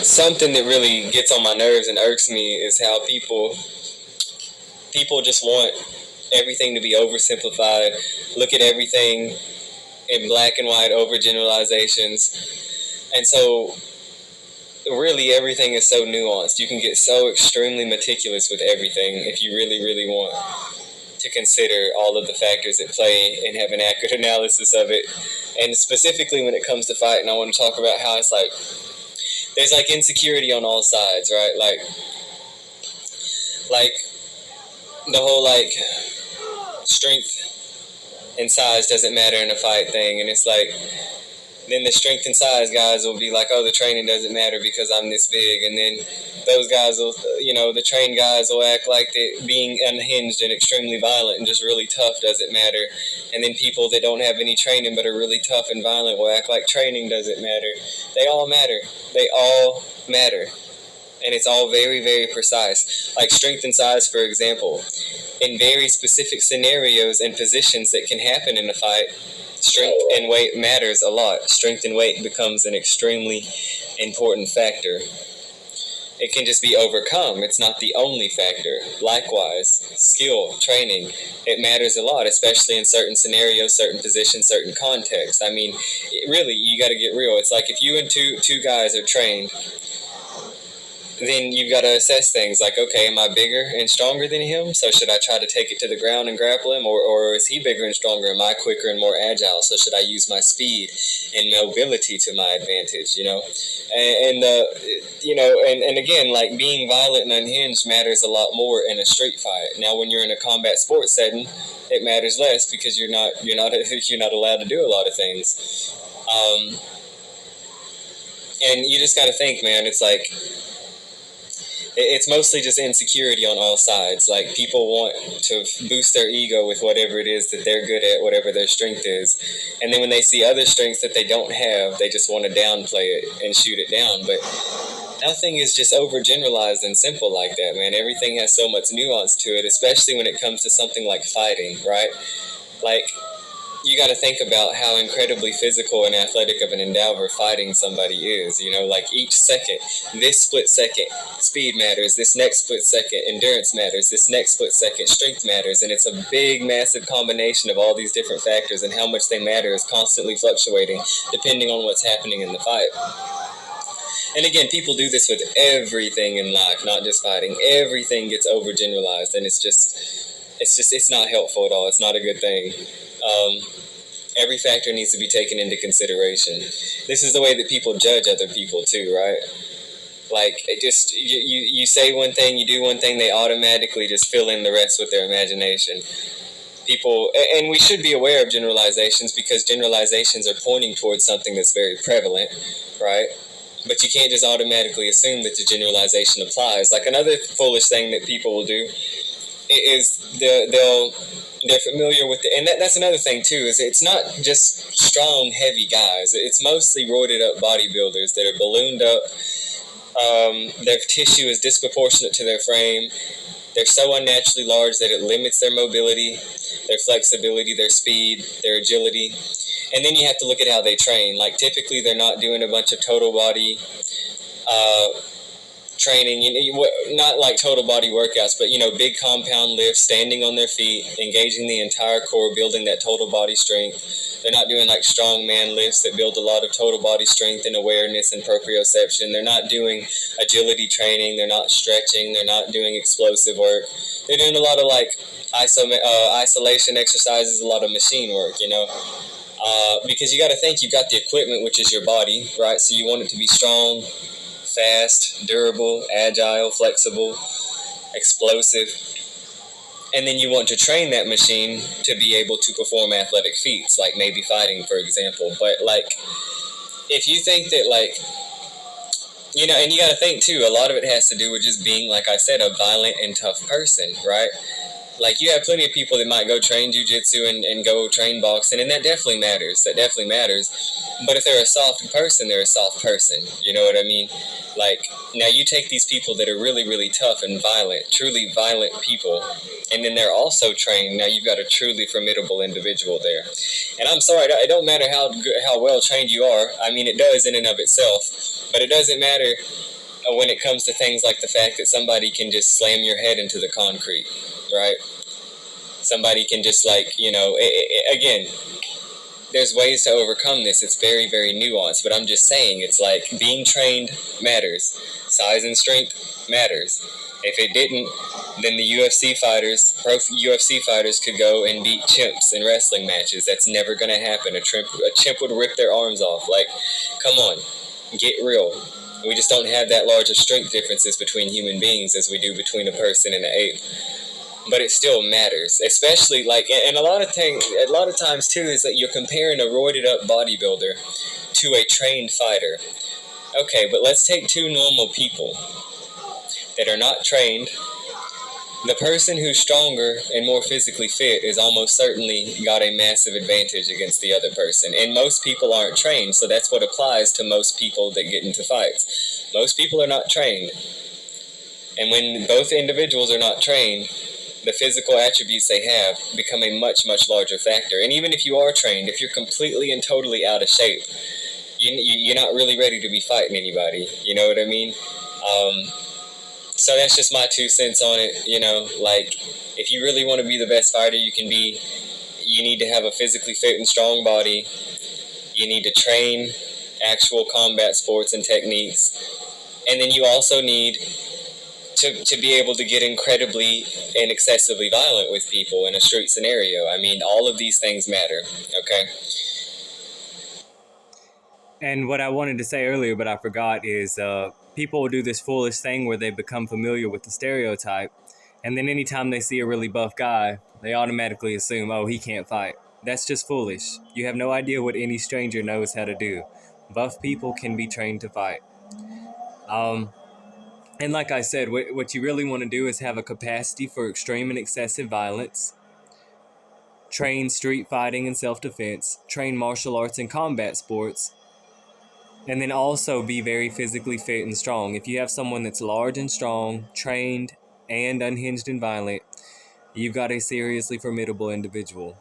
something that really gets on my nerves and irks me is how people just want everything to be oversimplified, look at everything in black and white overgeneralizations. And so really everything is so nuanced. You can get so extremely meticulous with everything if you really, really want to consider all of the factors at play and have an accurate analysis of it. And specifically when it comes to fighting, I want to talk about how it's like there's like insecurity on all sides, right? Like the whole like strength and size doesn't matter in a fight thing, and it's like then the strength and size guys will be like, oh, the training doesn't matter because I'm this big, and then those guys will, the trained guys will act like that being unhinged and extremely violent and just really tough doesn't matter, and then people that don't have any training but are really tough and violent will act like training doesn't matter. They all matter. They all matter. And it's all very, very precise. Like strength and size, for example, in very specific scenarios and positions that can happen in a fight, strength and weight matters a lot. Strength and weight becomes an extremely important factor. It can just be overcome. It's not the only factor. Likewise, skill, training, it matters a lot, especially in certain scenarios, certain positions, certain contexts. I mean, really, you got to get real. It's like if you and two guys are trained, then you've got to assess things like, okay, am I bigger and stronger than him? So should I try to take it to the ground and grapple him? Or is he bigger and stronger? Am I quicker and more agile? So should I use my speed and mobility to my advantage, And again, like being violent and unhinged matters a lot more in a street fight. Now, when you're in a combat sports setting, it matters less because you're not allowed to do a lot of things. And you just got to think, man, it's like, it's mostly just insecurity on all sides. Like people want to boost their ego with whatever it is that they're good at, whatever their strength is. And then when they see other strengths that they don't have, they just want to downplay it and shoot it down. But nothing is just overgeneralized and simple like that, man. Everything has so much nuance to it, especially when it comes to something like fighting, right? Like, you got to think about how incredibly physical and athletic of an endeavor fighting somebody is. Like each second, this split second, speed matters. This next split second, endurance matters. This next split second, strength matters. And it's a big, massive combination of all these different factors, and how much they matter is constantly fluctuating depending on what's happening in the fight. And again, people do this with everything in life, not just fighting. Everything gets overgeneralized, and it's not helpful at all. It's not a good thing. Every factor needs to be taken into consideration. This is the way that people judge other people too, right? Like, it just, you say one thing, you do one thing, they automatically just fill in the rest with their imagination. People, and we should be aware of generalizations because generalizations are pointing towards something that's very prevalent, right? But you can't just automatically assume that the generalization applies. Like another foolish thing that people will do is they're familiar with and that's another thing too, is it's not just strong, heavy guys. It's mostly roided up bodybuilders that are ballooned up. Their tissue is disproportionate to their frame. They're so unnaturally large that it limits their mobility, their flexibility, their speed, their agility. And then you have to look at how they train. Like typically they're not doing a bunch of total body training, not like total body workouts, but big compound lifts, standing on their feet, engaging the entire core, building that total body strength. They're not doing like strong man lifts that build a lot of total body strength and awareness and proprioception. They're not doing agility training. They're not stretching. They're not doing explosive work. They're doing a lot of like isolation exercises, a lot of machine work, because you got to think you've got the equipment, which is your body, right? So you want it to be strong, fast, durable, agile, flexible, explosive. And then you want to train that machine to be able to perform athletic feats, like maybe fighting, for example. But like, if you think that like, and you got to think too, a lot of it has to do with just being, like I said, a violent and tough person, right? Like, you have plenty of people that might go train jujitsu and go train boxing, and that definitely matters. That definitely matters. But if they're a soft person, they're a soft person. You know what I mean? Like, now you take these people that are really, really tough and violent, truly violent people, and then they're also trained. Now you've got a truly formidable individual there. And I'm sorry, it don't matter how well trained you are. I mean, it does in and of itself, but it doesn't matter when it comes to things like the fact that somebody can just slam your head into the concrete, right? Somebody can just, like, again, there's ways to overcome this. It's very, very nuanced, but I'm just saying, it's like being trained matters. Size and strength matters. If it didn't, then the pro UFC fighters could go and beat chimps in wrestling matches. That's never going to happen. A chimp would rip their arms off. Like, come on, get real. We just don't have that large of strength differences between human beings as we do between a person and an ape. But it still matters, especially, like, and a lot of times too, is that you're comparing a roided up bodybuilder to a trained fighter. Okay, but let's take two normal people that are not trained. The person who's stronger and more physically fit is almost certainly got a massive advantage against the other person. And most people aren't trained, so that's what applies to most people that get into fights. Most people are not trained. And when both individuals are not trained, the physical attributes they have become a much, much larger factor. And even if you are trained, if you're completely and totally out of shape, you're not really ready to be fighting anybody. You know what I mean? So that's just my 2 cents on it. Like, if you really want to be the best fighter you can be, you need to have a physically fit and strong body. You need to train actual combat sports and techniques. And then you also need to be able to get incredibly and excessively violent with people in a street scenario. I mean, all of these things matter, okay? And what I wanted to say earlier, but I forgot, is people will do this foolish thing where they become familiar with the stereotype, and then anytime they see a really buff guy, they automatically assume, oh, he can't fight. That's just foolish. You have no idea what any stranger knows how to do. Buff people can be trained to fight. Um, and like I said, what you really want to do is have a capacity for extreme and excessive violence, train street fighting and self-defense, train martial arts and combat sports, and then also be very physically fit and strong. If you have someone that's large and strong, trained, and unhinged and violent, you've got a seriously formidable individual.